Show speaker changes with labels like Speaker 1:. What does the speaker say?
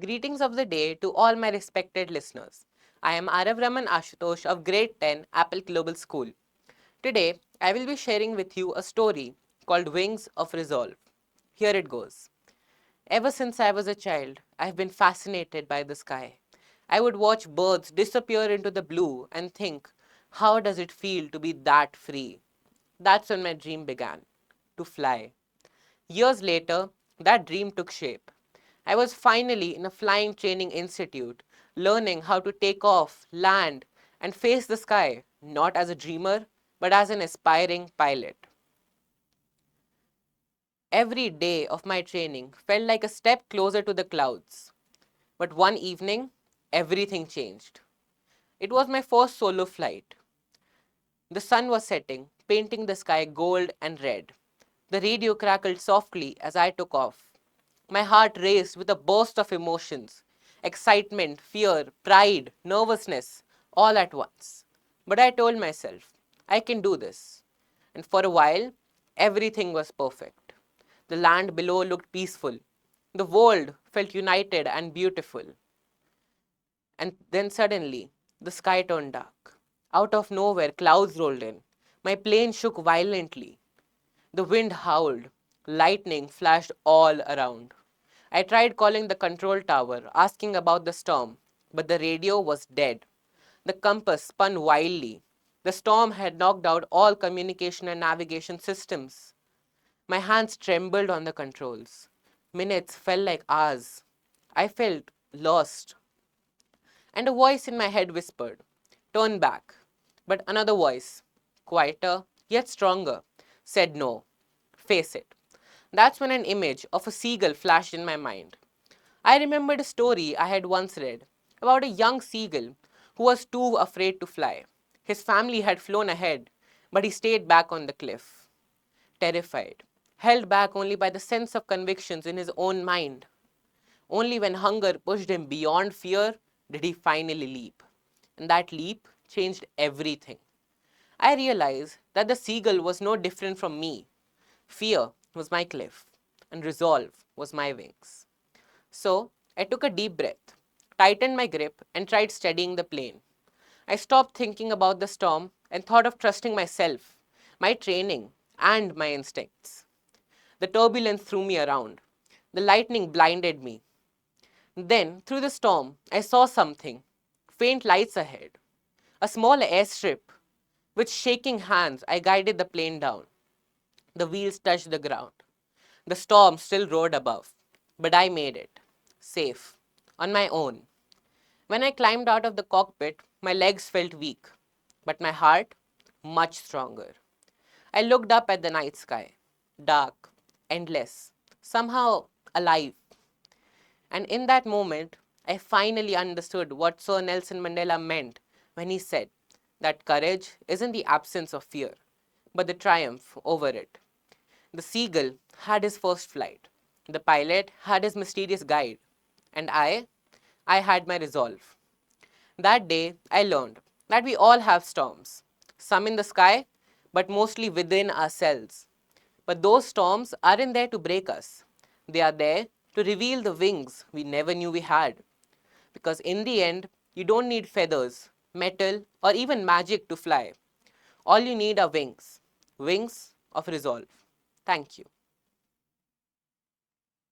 Speaker 1: Greetings of the day to all my respected listeners. I am Arav Raman of Grade 10 Apple Global School. Today, I will be sharing with you a story called Wings of Resolve. Here it goes. Ever since I was a child, I have been fascinated by the sky. I would watch birds disappear into the blue and think, how does it feel to be that free? That's when my dream began to fly. Years later, that dream took shape. I was finally in a flying training institute, learning how to take off, land, and face the sky, not as a dreamer, but as an aspiring pilot. Every day of my training felt like a step closer to the clouds. But one evening, everything changed. It was my first solo flight. The sun was setting, painting the sky gold and red. The radio crackled softly as I took off. My heart raced with a burst of emotions excitement, fear, pride, nervousness, all at once. But I told myself, I can do this. And for a while, everything was perfect. The land below looked peaceful. The world felt united and beautiful. And then suddenly, the sky turned dark. Out of nowhere, clouds rolled in. My plane shook violently. The wind howled. Lightning flashed all around. I tried calling the control tower, asking about the storm, but the radio was dead. The compass spun wildly. The storm had knocked out all communication and navigation systems. My hands trembled on the controls. Minutes felt like hours. I felt lost. And a voice in my head whispered, turn back. But another voice, quieter yet stronger, said no, face it. That's when an image of a seagull flashed in my mind. I remembered a story I had once read about a young seagull who was too afraid to fly. His family had flown ahead, but he stayed back on the cliff, terrified, held back only by the sense of convictions in his own mind. Only when hunger pushed him beyond fear did he finally leap. And that leap changed everything. I realized that the seagull was no different from me. Fear was my cliff, and resolve was my wings. So I took a deep breath, tightened my grip, and tried steadying the plane. I stopped thinking about the storm and thought of trusting myself, my training, and my instincts. The turbulence threw me around. The lightning blinded me. Then, through the storm, I saw something faint lights ahead. A small airstrip. With shaking hands, I guided the plane down. The wheels touched the ground. The storm still roared above, but I made it. Safe. On my own. When I climbed out of the cockpit, my legs felt weak, but my heart much stronger. I looked up at the night sky. Dark, endless, somehow alive. And in that moment, I finally understood what Sir Nelson Mandela meant when he said that courage isn't the absence of fear, but the triumph over it. The seagull had his first flight. The pilot had his mysterious guide. And I had my resolve. That day, I learned that we all have storms, some in the sky, but mostly within ourselves. But those storms aren't there to break us. They are there to reveal the wings we never knew we had. Because in the end, you don't need feathers, metal, or even magic to fly. All you need are wings. Wings of resolve. Thank you.